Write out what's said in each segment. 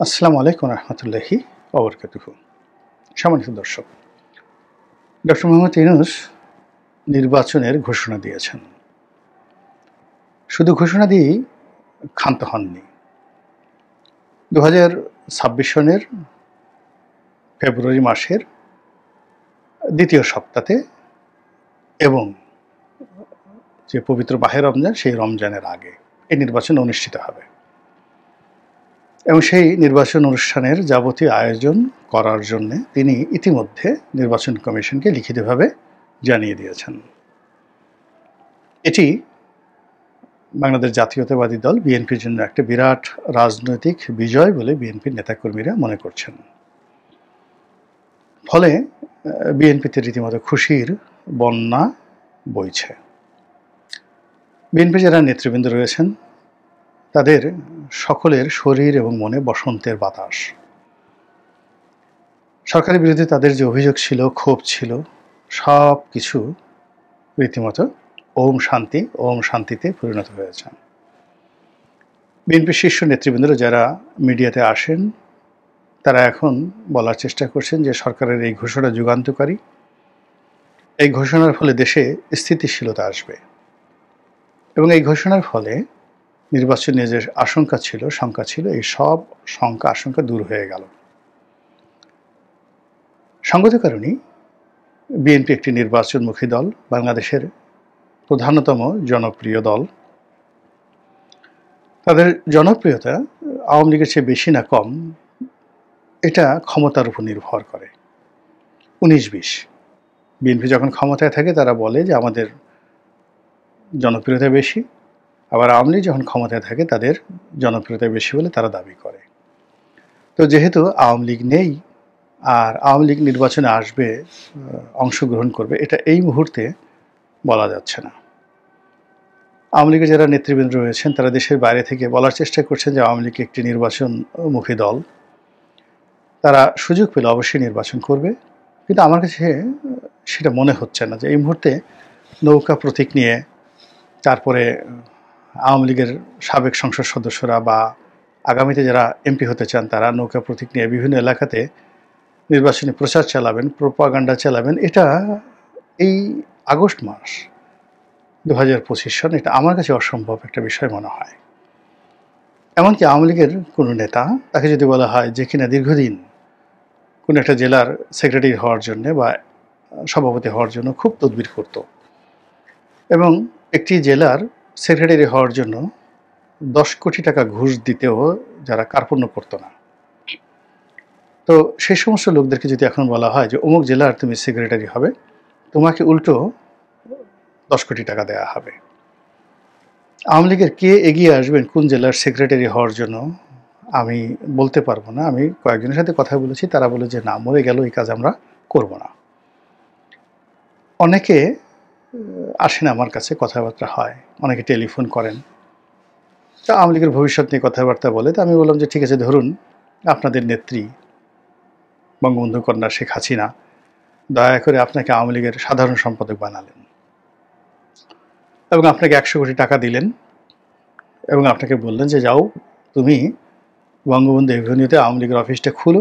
আসসালামু আলাইকুম রহমতুল্লাহি ওবরকাতুহু। সম্মানিত দর্শক, ডক্টর মোহাম্মদ ইউনূস নির্বাচনের ঘোষণা দিয়েছেন। শুধু ঘোষণা দিয়েই ক্ষান্ত হননি। 2026 সনের ফেব্রুয়ারি মাসের দ্বিতীয় সপ্তাহে এবং যে পবিত্র মাহে রমজান, সেই রমজানের আগে এই নির্বাচন অনুষ্ঠিত হবে এবং সেই নির্বাচন অনুষ্ঠানের যাবতীয় আয়োজন করার জন্য তিনি ইতিমধ্যে নির্বাচন কমিশনকে লিখিতভাবে জানিয়ে দিয়েছেন। এটি বাংলাদেশ জাতীয়তাবাদী দল বিএনপির জন্য একটা বিরাট রাজনৈতিক বিজয় বলে বিএনপির নেতাকর্মীরা মনে করছেন। ফলে বিএনপিতে রীতিমতো খুশির বন্যা বইছে। বিএনপির যারা নেতৃবৃন্দ রয়েছেন তাদের সকলের শরীর এবং মনে বসন্তের বাতাস। সরকারের বিরুদ্ধে তাদের যে অভিযোগ ছিল, ক্ষোভ ছিল, সব কিছু রীতিমতো ওম শান্তিতে পরিণত হয়েছে। বিএনপির শীর্ষ নেতৃবৃন্দরা যারা মিডিয়াতে আসেন তারা এখন বলার চেষ্টা করছেন যে সরকারের এই ঘোষণা যুগান্তকারী। এই ঘোষণার ফলে দেশে স্থিতিশীলতা আসবে এবং এই ঘোষণার ফলে নির্বাচনে যে শঙ্কা ছিল, এই সব আশঙ্কা দূর হয়ে গেল। সঙ্গত কারণেই বিএনপি একটি নির্বাচনমুখী দল, বাংলাদেশের প্রধানতম জনপ্রিয় দল। তাদের জনপ্রিয়তা আওয়ামী লীগের চেয়ে বেশি না কম, এটা ক্ষমতার উপর নির্ভর করে। 19-20 বিএনপি যখন ক্ষমতায় থাকে তারা বলে যে আমাদের জনপ্রিয়তা বেশি, আবার আওয়ামী লীগ যখন ক্ষমতায় থাকে তাদের জনপ্রিয়তা বেশি বলে তারা দাবি করে। তো যেহেতু আওয়ামী লীগ নেই আর আওয়ামী লীগ নির্বাচনে আসবে, অংশগ্রহণ করবে, এটা এই মুহূর্তে বলা যাচ্ছে না। আওয়ামী লীগের যারা নেতৃবৃন্দ রয়েছেন তারা দেশের বাইরে থেকে বলার চেষ্টা করছেন যে আওয়ামী লীগ একটি নির্বাচনমুখী দল, তারা সুযোগ পেলে অবশ্যই নির্বাচন করবে। কিন্তু আমার কাছে সেটা মনে হচ্ছে না যে এই মুহূর্তে নৌকা প্রতীক নিয়ে তারপরে আওয়ামী লীগের সাবেক সংসদ সদস্যরা বা আগামীতে যারা এমপি হতে চান তারা নৌকা প্রতীক নিয়ে বিভিন্ন এলাকাতে নির্বাচনী প্রচার চালাবেন, প্রোপাগান্ডা চালাবেন। এটা এই আগস্ট মাস 2025 সন, এটা আমার কাছে অসম্ভব একটা বিষয় মনে হয়। এমনকি আওয়ামী লীগের কোনো নেতা, তাকে যদি বলা হয় যে কিনা দীর্ঘদিন কোনো একটা জেলার সেক্রেটারি হওয়ার জন্য বা সভাপতি হওয়ার জন্য খুব তদবির করত এবং একটি জেলার সেক্রেটারি হওয়ার জন্য 10 কোটি টাকা ঘুষ দিতেও যারা কার্পণ্য করতো না, তো সেই সমস্ত লোকদেরকে যদি এখন বলা হয় যে অমুক জেলার তুমি সেক্রেটারি হবে, তোমাকে উল্টো 10 কোটি টাকা দেওয়া হবে। আওয়ামী লীগের কে এগিয়ে আসবেন কোন জেলার সেক্রেটারি হওয়ার জন্য আমি বলতে পারবো না। আমি কয়েকজনের সাথে কথা বলেছি, তারা বলে যে না, মরে গেল, এই কাজ আমরা করব না। অনেকে আসেন আমার কাছে, কথাবার্তা হয়, অনেকে টেলিফোন করেন, তা আওয়ামী লীগের ভবিষ্যৎ নিয়ে কথাবার্তা বলে। তা আমি বললাম যে ঠিক আছে, ধরুন আপনাদের নেত্রী বঙ্গবন্ধু কন্যা শেখ হাসিনা দয়া করে আপনাকে আওয়ামী লীগের সাধারণ সম্পাদক বানালেন এবং আপনাকে 100 কোটি টাকা দিলেন এবং আপনাকে বললেন যে যাও তুমি বঙ্গবন্ধু এভিনিউতে আওয়ামী লীগের অফিসটা খুলো,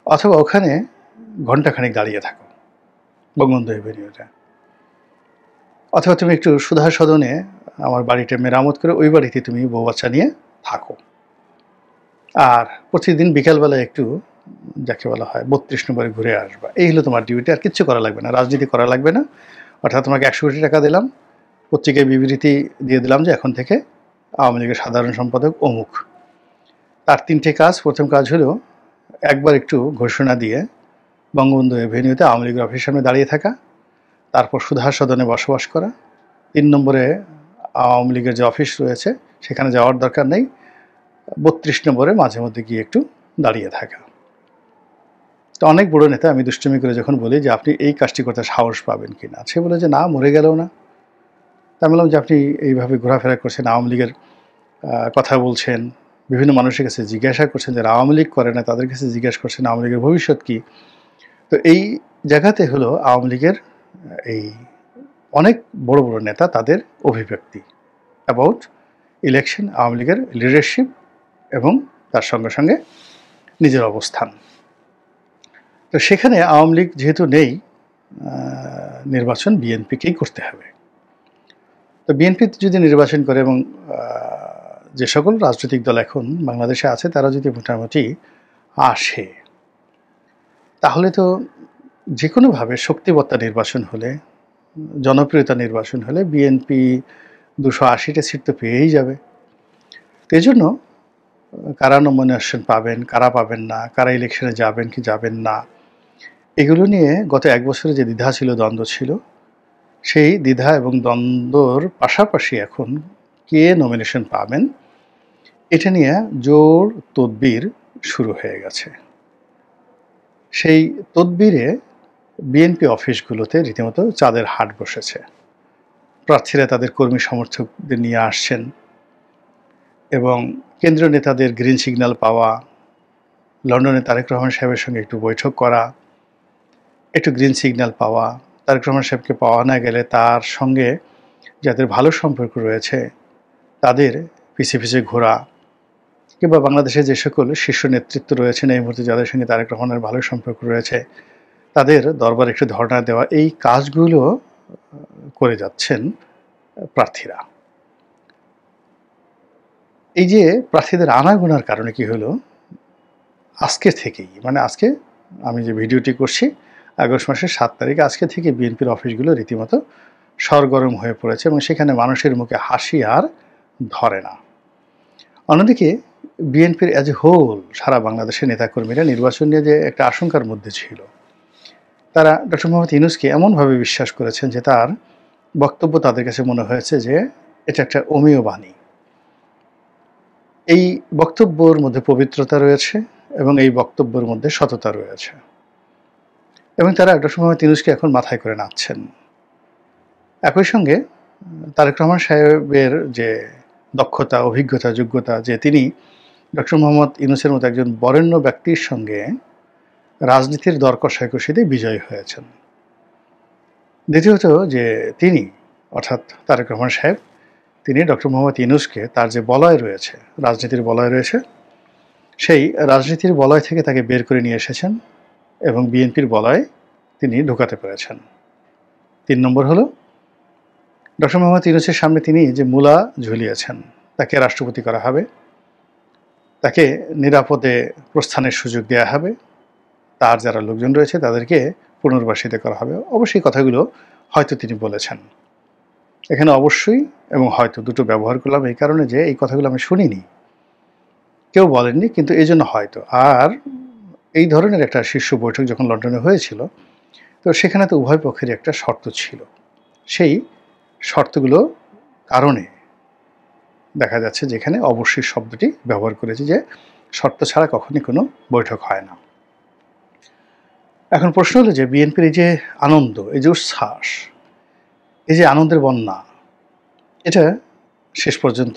অথবা ওখানে ঘণ্টাখানেক দাঁড়িয়ে থাকো বঙ্গবন্ধু এভিনিউতে, অথবা তুমি একটু সুধা সদনে আমার বাড়িটা মেরামত করে ওই বাড়িতে তুমি বউ বাচ্চা নিয়ে থাকো, আর প্রতিদিন বিকালবেলায় একটু যাকে বলা হয় 32 নম্বরে ঘুরে আসবা। এই হলো তোমার ডিউটি, আর কিচ্ছু করা লাগবে না, রাজনীতি করা লাগবে না। অর্থাৎ তোমাকে 100 কোটি টাকা দিলাম, পত্রিকায় বিবৃতি দিয়ে দিলাম যে এখন থেকে আওয়ামী লীগের সাধারণ সম্পাদক অমুক। তার 3টে কাজ। প্রথম কাজ হলো একবার একটু ঘোষণা দিয়ে বঙ্গবন্ধু এভিনিউতে আওয়ামী লীগের অফিসের সামনে দাঁড়িয়ে থাকা, তারপর সুধা সদনে বসবাস করা। 3 নম্বরে আওয়ামী লীগের যে অফিস রয়েছে সেখানে যাওয়ার দরকার নেই, 32 নম্বরে মাঝে মধ্যে গিয়ে একটু দাঁড়িয়ে থাকা। তো অনেক বড় নেতা, আমি দুষ্টুমি করে যখন বলি যে আপনি এই কাজটি করতে সাহস পাবেন কিনা, সে বলে যে না, মরে গেলেও না। তা আমি বললাম যে আপনি এইভাবে ঘোরাফেরা করছেন, আওয়ামী লীগের কথা বলছেন, বিভিন্ন মানুষের কাছে জিজ্ঞাসা করছেন, যারা আওয়ামী লীগ করে না তাদের কাছে জিজ্ঞাসা করছেন আওয়ামী লীগের ভবিষ্যৎ কী। তো এই জায়গাতে হলো আওয়ামী লীগের এই অনেক বড় বড় নেতা তাদের অভিব্যক্তি অ্যাবাউট ইলেকশন, আওয়ামী লীগের লিডারশিপ এবং তার সঙ্গে সঙ্গে নিজের অবস্থান। তো সেখানে আওয়ামী লীগ যেহেতু নেই, নির্বাচন বিএনপিকেই করতে হবে। তো বিএনপি যদি নির্বাচন করে এবং যে সকল রাজনৈতিক দল এখন বাংলাদেশে আছে তারা যদি মোটামুটি আসে, তাহলে তো যে কোনোভাবে শক্তিবত্তা নির্বাচন হলে, জনপ্রিয়তা নির্বাচন হলে বিএনপি 280টা সিট তো পেয়েই যাবে। তো এই জন্য কারা নমিনেশন পাবেন, কারা পাবেন না, কারা ইলেকশনে যাবেন কি যাবেন না, এগুলো নিয়ে গত 1 বছরে যে দ্বিধা ছিল, দ্বন্দ্ব ছিল, সেই দ্বিধা এবং দ্বন্দ্বর পাশাপাশি এখন কে নমিনেশন পাবেন এটা নিয়ে জোর তদবির শুরু হয়ে গেছে। সেই তদবিরে বিএনপি অফিসগুলোতে রীতিমতো চাঁদের হাট বসেছে। প্রার্থীরা তাদের কর্মী সমর্থকদের নিয়ে আসছেন এবং কেন্দ্রীয় নেতাদের গ্রিন সিগন্যাল পাওয়া, লন্ডনে তারেক রহমান সাহেবের সঙ্গে একটু বৈঠক করা, একটু গ্রিন সিগন্যাল পাওয়া, তারেক রহমান সাহেবকে পাওয়া না গেলে তার সঙ্গে যাদের ভালো সম্পর্ক রয়েছে তাদের পিছে পিছে ঘোরা, কিংবা বাংলাদেশে যে সকল শীর্ষ নেতৃত্ব রয়েছেন এই মুহূর্তে যাদের সঙ্গে তারেক রহমানের ভালো সম্পর্ক রয়েছে তাদের দরবারে একটু ধর্ণা দেওয়া, এই কাজগুলো করে যাচ্ছেন প্রার্থীরা। এই যে প্রার্থীদের আনাগোনার কারণে কি হলো, আজকে থেকেই, মানে আজকে আমি যে ভিডিওটি করছি আগস্ট মাসের 7 তারিখে, আজকে থেকে বিএনপির অফিসগুলো রীতিমতো সরগরম হয়ে পড়েছে এবং সেখানে মানুষের মুখে হাসি আর ধরে না। অন্যদিকে বিএনপির অ্যাজ এ হোল সারা বাংলাদেশের নেতাকর্মীরা নির্বাচন নিয়ে যে একটা আশঙ্কার মধ্যে ছিল, তারা ডক্টর মোহাম্মদ ইউনূসকে এমনভাবে বিশ্বাস করেছেন যে তার বক্তব্য তাদের কাছে মনে হয়েছে যে এটা একটা অমীয় বাণী। এই বক্তব্যের মধ্যে পবিত্রতা রয়েছে এবং এই বক্তব্যের মধ্যে সততা রয়েছে এবং তারা ডক্টর মোহাম্মদ ইউনূসকে এখন মাথায় করে নাচছেন। একই সঙ্গে তারেক রহমান সাহেবের যে দক্ষতা, অভিজ্ঞতা, যোগ্যতা, যে তিনি ডক্টর মোহাম্মদ ইউনূসের মতো একজন বরেণ্য ব্যক্তির সঙ্গে রাজনীতির দর কষাকষিতে বিজয়ী হয়েছেন। দ্বিতীয়ত যে তিনি, অর্থাৎ তারেক রহমান সাহেব, তিনি ডক্টর মোহাম্মদ ইউনূসকে তার যে বলয় রয়েছে, রাজনীতির বলয় রয়েছে, সেই রাজনীতির বলয় থেকে তাকে বের করে নিয়ে এসেছেন এবং বিএনপির বলয়ে তিনি ঢোকাতে পেরেছেন। 3 নম্বর হলো ডক্টর মোহাম্মদ ইউনূসের সামনে তিনি যে মূলা ঝুলিয়েছেন, তাকে রাষ্ট্রপতি করা হবে, তাকে নিরাপদে প্রস্থানের সুযোগ দেওয়া হবে, তার যারা লোকজন রয়েছে তাদেরকে পুনর্বাসিত করা হবে। অবশ্যই কথাগুলো হয়তো তিনি বলেছেন। এখানে অবশ্যই এবং হয়তো দুটো ব্যবহার করলাম এই কারণে যে এই কথাগুলো আমি শুনিনি, কেউ বলেননি, কিন্তু এই জন্য হয়তো। আর এই ধরনের একটা শীর্ষ বৈঠক যখন লন্ডনে হয়েছিল, তো সেখানে তো উভয় পক্ষেরই একটা শর্ত ছিল। সেই শর্তগুলো কারণে দেখা যাচ্ছে যেখানে অবশ্যই শব্দটি ব্যবহার করেছে, যে শর্ত ছাড়া কখনই কোনো বৈঠক হয় না। এখন প্রশ্ন হলো যে বিএনপির এই যে আনন্দ, এই যে উচ্ছ্বাস, এই যে আনন্দের বন্যা, এটা শেষ পর্যন্ত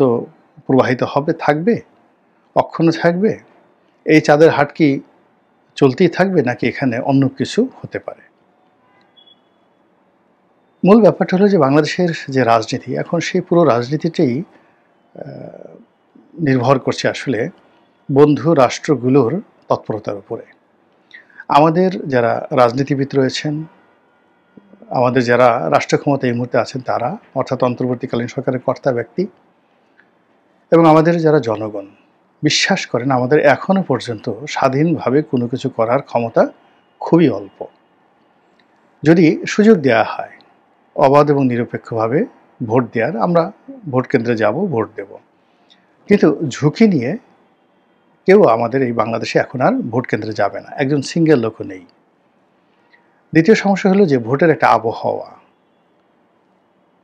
প্রবাহিত হবে, থাকবে, অক্ষুণ্ণ থাকবে? এই চাঁদের হাট কি চলতেই থাকবে নাকি এখানে অন্য কিছু হতে পারে? মূল ব্যাপারটা হলো যে বাংলাদেশের যে রাজনীতি এখন, সেই পুরো রাজনীতিটাই নির্ভর করছে আসলে বন্ধু রাষ্ট্রগুলোর তৎপরতার উপরে। আমাদের যারা রাজনীতিবিদ রয়েছেন, আমাদের যারা রাষ্ট্র ক্ষমতা এই মুহূর্তে আছেন তারা, অর্থাৎ অন্তর্বর্তীকালীন সরকারের কর্তা ব্যক্তি, এবং আমাদের যারা জনগণ বিশ্বাস করেন আমাদের এখনো পর্যন্ত স্বাধীনভাবে কোনো কিছু করার ক্ষমতা খুবই অল্প। যদি সুযোগ দেওয়া হয় অবাধ এবং নিরপেক্ষভাবে ভোট দেওয়ার, আমরা ভোট কেন্দ্রে যাব, ভোট দেব, কিন্তু ঝুঁকি নিয়ে কেউ আমাদের এই বাংলাদেশে এখন আর ভোট কেন্দ্রে যাবে না, একজন সিঙ্গেল লোকও নেই। দ্বিতীয় সমস্যা হলো যে ভোটের একটা আবহাওয়া,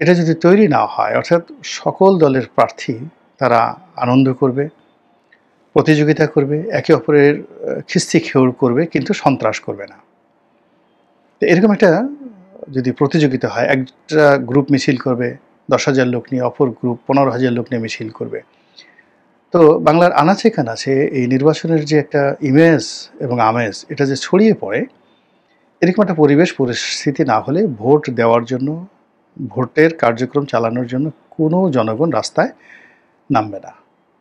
এটা যদি তৈরি না হয়, অর্থাৎ সকল দলের প্রার্থী তারা আনন্দ করবে, প্রতিযোগিতা করবে, একে অপরের খিস্তি খেউড় করবে, কিন্তু সন্ত্রাস করবে না। তো এরকম একটা যদি প্রতিযোগিতা হয়, একটা গ্রুপ মিছিল করবে 10,000 লোক নিয়ে, অপর গ্রুপ 15,000 লোক নিয়ে মিছিল করবে, তো বাংলার আনাচে কানাচে এই নির্বাচনের যে একটা ইমেজ এবং আমেজ, এটা যে ছড়িয়ে পড়ে, এরকম একটা পরিবেশ পরিস্থিতি না হলে ভোট দেওয়ার জন্য, ভোটের কার্যক্রম চালানোর জন্য কোনো জনগণ রাস্তায় নামবে না।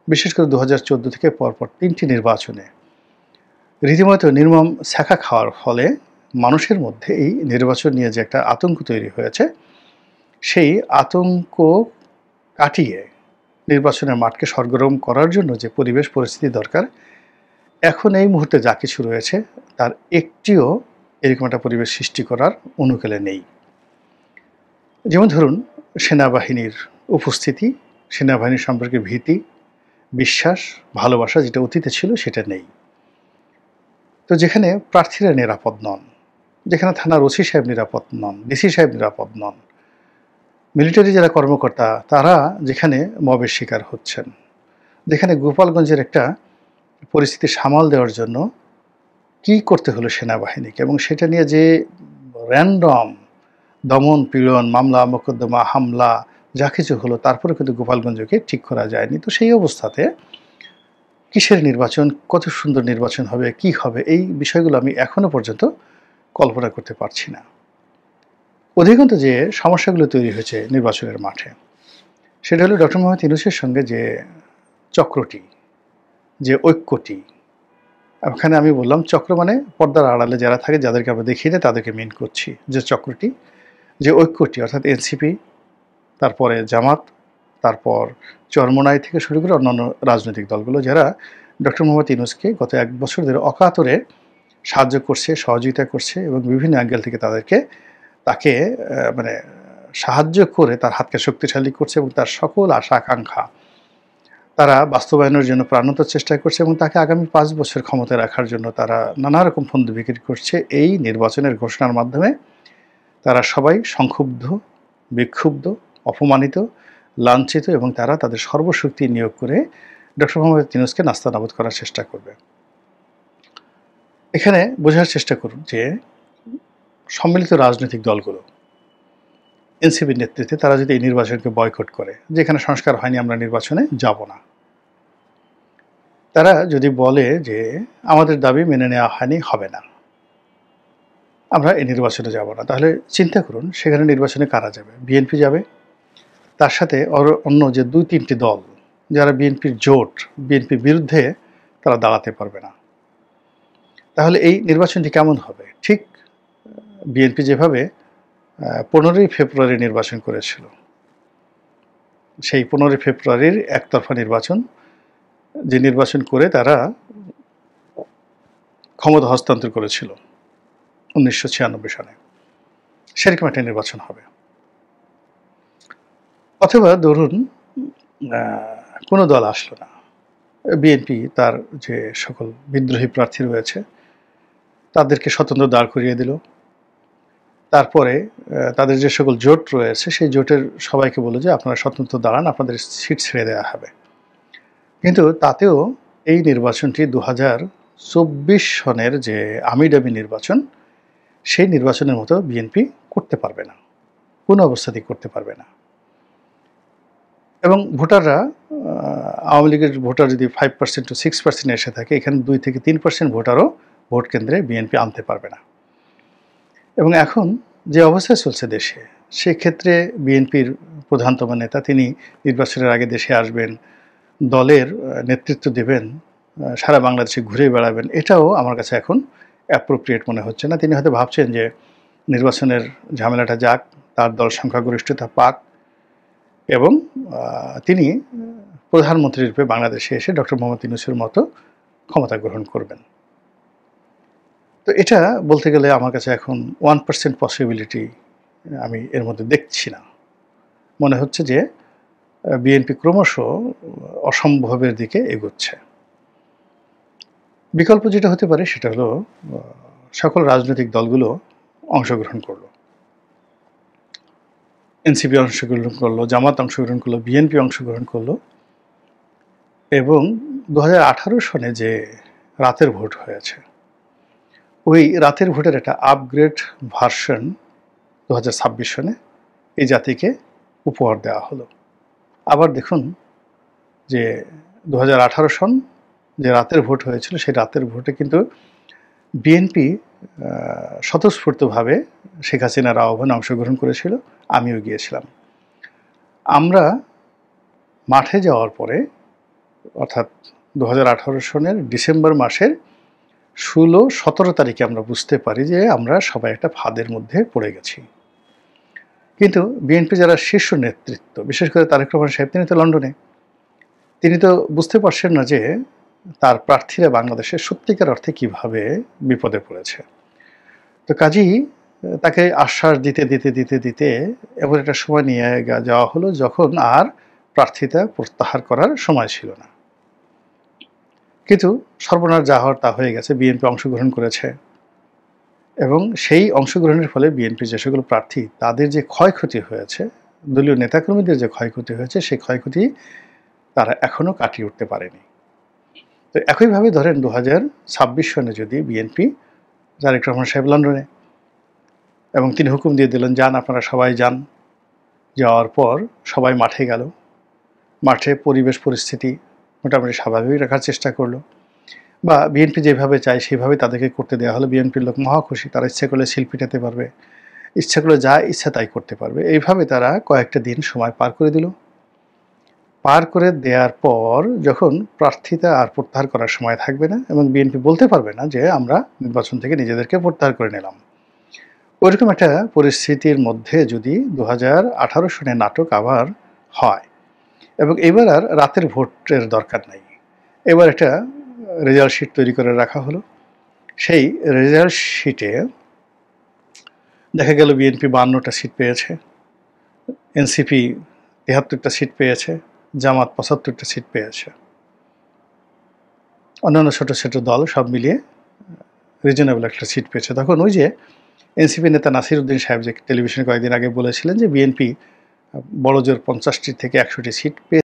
বিশেষ করে 2014 থেকে পরপর 3টি নির্বাচনে রীতিমতো নির্মম ছ্যাঁকা খাওয়ার ফলে মানুষের মধ্যে এই নির্বাচন নিয়ে যে একটা আতঙ্ক তৈরি হয়েছে, সেই আতঙ্ক কাটিয়ে নির্বাচনের মাঠকে সরগরম করার জন্য যে পরিবেশ পরিস্থিতি দরকার, এখন এই মুহূর্তে যা কিছু রয়েছে তার একটিও এরকম একটা পরিবেশ সৃষ্টি করার অনুকূলে নেই। যেমন ধরুন, সেনাবাহিনীর উপস্থিতি, সেনাবাহিনী সম্পর্কে ভীতি, বিশ্বাস, ভালোবাসা যেটা অতীতে ছিল সেটা নেই। তো যেখানে প্রার্থীরা নিরাপদ নন, যেখানে থানার ওসি সাহেব নিরাপদ নন, ডিসি সাহেব নিরাপদ নন, মিলিটারি যারা কর্মকর্তা তারা যেখানে মবের শিকার হচ্ছেন, যেখানে গোপালগঞ্জের একটা পরিস্থিতি সামাল দেওয়ার জন্য কি করতে হলো সেনাবাহিনীকে, এবং সেটা নিয়ে যে র্যান্ডম দমন পীড়ন, মামলা মোকদ্দমা, হামলা যা কিছু হলো, তারপরে কিন্তু গোপালগঞ্জকে ঠিক করা যায়নি। তো সেই অবস্থাতে কিসের নির্বাচন, কত সুন্দর নির্বাচন হবে, কি হবে, এই বিষয়গুলো আমি এখনো পর্যন্ত কল্পনা করতে পারছি না। অধিকন্তু যে সমস্যাগুলো তৈরি হয়েছে নির্বাচনের মাঠে, সেটা হলো ডক্টর মোহাম্মদ ইউনূসের সঙ্গে যে চক্রটি, যে ঐক্যটি। ওখানে আমি বললাম চক্র মানে পর্দার আড়ালে যারা থাকে, যাদেরকে আমরা দেখি না তাদেরকে মিন করছি, যে চক্রটি, যে ঐক্যটি, অর্থাৎ এনসিপি, তারপরে জামাত, তারপর চরমোনাই থেকে শুরু করে অন্যান্য রাজনৈতিক দলগুলো, যারা ডক্টর মোহাম্মদ ইউনূসকে গত 1 বছর ধরে অকাতরে সাহায্য করছে, সহযোগিতা করছে এবং বিভিন্ন অ্যাঙ্গেল থেকে তাকে মানে সাহায্য করে তার হাতকে শক্তিশালী করছে এবং তার সকল আশা আকাঙ্ক্ষা তারা বাস্তবায়নের জন্য প্রাণত চেষ্টা করছে এবং তাকে আগামী 5 বছর ক্ষমতায় রাখার জন্য তারা নানা রকম ফন্দি বিক্রি করছে। এই নির্বাচনের ঘোষণার মাধ্যমে তারা সবাই সংক্ষুব্ধ, বিক্ষুব্ধ, অপমানিত, লাঞ্ছিত এবং তারা তাদের সর্বশক্তি নিয়োগ করে ডক্টর মোহাম্মদ ইউনূসকে নাস্তানাবুদ করার চেষ্টা করবে। এখানে বোঝার চেষ্টা করুন যে সম্মিলিত রাজনৈতিক দলগুলো এনসিপির নেতৃত্বে তারা যদি এই নির্বাচনকে বয়কট করে, যেখানে সংস্কার হয়নি আমরা নির্বাচনে যাব না, তারা যদি বলে যে আমাদের দাবি মেনে নেওয়া হয়নি, হবে না, আমরা এই নির্বাচনে যাব না, তাহলে চিন্তা করুন সেখানে নির্বাচনে কারা যাবে? বিএনপি যাবে, তার সাথে অন্য যে 2-3টি দল যারা বিএনপির জোট, বিএনপির বিরুদ্ধে তারা দাঁড়াতে পারবে না। তাহলে এই নির্বাচনটি কেমন হবে? ঠিক বিএনপি যেভাবে 15ই ফেব্রুয়ারি নির্বাচন করেছিল, সেই 15ই ফেব্রুয়ারির একতরফা নির্বাচন, যে নির্বাচন করে তারা ক্ষমতা হস্তান্তর করেছিল 1996 সালে, সেরকম একটা নির্বাচন হবে। অথবা ধরুন কোনো দল আসলো না, বিএনপি তার যে সকল বিদ্রোহী প্রার্থী রয়েছে তাদেরকে স্বতন্ত্র দাঁড় করিয়ে দিল, তারপরে তাদের যে সকল জোট রয়েছে সেই জোটের সবাইকে বলল যে আপনারা স্বতন্ত্র দাঁড়ান, আপনাদের সিট ছেড়ে দেওয়া হবে। কিন্তু তাতেও এই নির্বাচনটি 2024 সনের যে আমিডামি নির্বাচন, সেই নির্বাচনের মতো বিএনপি করতে পারবে না, কোনো অবস্থাতেই করতে পারবে না। এবং ভোটাররা, আওয়ামী লীগের ভোটার যদি 5% to 6% এসে থাকে, এখানে 2 থেকে 3% ভোটারও ভোট কেন্দ্রে বিএনপি আনতে পারবে না। এবং এখন যে অবস্থা চলছে দেশে, সেক্ষেত্রে বিএনপির প্রধানতম নেতা তিনি নির্বাচনের আগে দেশে আসবেন, দলের নেতৃত্ব দেবেন, সারা বাংলাদেশে ঘুরে বেড়াবেন, এটাও আমার কাছে এখন অ্যাপ্রোপ্রিয়েট মনে হচ্ছে না। তিনি হয়তো ভাবছেন যে নির্বাচনের ঝামেলাটা যাক, তার দল সংখ্যাগরিষ্ঠতা পাক এবং তিনি প্রধানমন্ত্রী রূপে বাংলাদেশে এসে ডক্টর মোহাম্মদ ইউনূসের মতো ক্ষমতা গ্রহণ করবেন। তো এটা বলতে গেলে আমার কাছে এখন 1% পসিবিলিটি আমি এর মধ্যে দেখছি না। মনে হচ্ছে যে বিএনপি ক্রমশ অসম্ভবের দিকে এগোচ্ছে। বিকল্প যেটা হতে পারে সেটা হলো সকল রাজনৈতিক দলগুলো অংশগ্রহণ করলো, এনসিপি অংশগ্রহণ করলো, জামাত অংশগ্রহণ করলো, বিএনপি অংশগ্রহণ করলো এবং 2018 সনে যে রাতের ভোট হয়েছে, ওই রাতের ভোটের একটা আপগ্রেড ভার্সন 2026 সনে এই জাতিকে উপহার দেওয়া হলো। আবার দেখুন যে 2018 সন যে রাতের ভোট হয়েছিল, সেই রাতের ভোটে কিন্তু বিএনপি স্বতঃস্ফূর্তভাবে শেখ হাসিনার আহ্বানে অংশগ্রহণ করেছিল, আমিও গিয়েছিলাম। আমরা মাঠে যাওয়ার পরে অর্থাৎ 2018 সনের ডিসেম্বর মাসের 16-17 তারিখে আমরা বুঝতে পারি যে আমরা সবাই একটা ফাঁদের মধ্যে পড়ে গেছি। কিন্তু বিএনপি যারা শীর্ষ নেতৃত্ব, বিশেষ করে তারেক রহমান সাহেব, তিনি তো লন্ডনে, তিনি তো বুঝতে পারছেন না যে তার প্রার্থীরা বাংলাদেশে সত্যিকার অর্থে কিভাবে বিপদে পড়েছে। তো কাজেই তাকে আশ্বাস দিতে দিতে দিতে দিতে এমন একটা সময় নিয়ে যাওয়া হলো যখন আর প্রার্থিতা প্রত্যাহার করার সময় ছিল না। কিন্তু সর্বনাশ যা হওয়ার তা হয়ে গেছে, বিএনপি অংশগ্রহণ করেছে এবং সেই অংশগ্রহণের ফলে বিএনপির যে সকল প্রার্থী তাদের যে ক্ষয়ক্ষতি হয়েছে, দলীয় নেতাকর্মীদের যে ক্ষয়ক্ষতি হয়েছে, সেই ক্ষয়ক্ষতি তারা এখনও কাটিয়ে উঠতে পারেনি। তো একইভাবে ধরেন 2026 সনে যদি বিএনপি, তারেক রহমান সাহেব লন্ডনে, এবং তিনি হুকুম দিয়ে দিলেন যান আপনারা সবাই যান, যাওয়ার পর সবাই মাঠে গেল, মাঠে পরিবেশ পরিস্থিতি মোটামুটি স্বাভাবিক রাখার চেষ্টা করলো, বা বিএনপি যেভাবে চায় সেভাবে তাদেরকে করতে দেওয়া হলো। বিএনপির লোক মহা খুশি, তারা ইচ্ছা করলে শিল পিটাতে পারবে, ইচ্ছা করলে যা ইচ্ছা তাই করতে পারবে। এইভাবে তারা কয়েকটা দিন সময় পার করে দিল। পার করে দেওয়ার পর যখন প্রার্থিতা আর প্রত্যাহার করার সময় থাকবে না এবং বিএনপি বলতে পারবে না যে আমরা নির্বাচন থেকে নিজেদেরকে প্রত্যাহার করে নিলাম, ওইরকম একটা পরিস্থিতির মধ্যে যদি 2018 সনে নাটক আবার হয়, এবং এবার আর রাতের ভোটের দরকার নাই, এবার একটা রেজাল্ট শিট তৈরি করে রাখা হলো। সেই রেজাল্ট শিটে দেখা গেল বিএনপি 52টা সিট পেয়েছে, এনসিপি 73টা সিট পেয়েছে, জামাত 75টা সিট পেয়েছে, অন্যান্য ছোটো ছোটো দল সব মিলিয়ে রিজনেবল একটা সিট পেয়েছে। তখন ওই যে এনসিপি নেতা নাসির উদ্দিন সাহেব যে টেলিভিশনে কয়েকদিন আগে বলেছিলেন যে বিএনপি বড়জোর 50টি থেকে 100টি সিট পেয়ে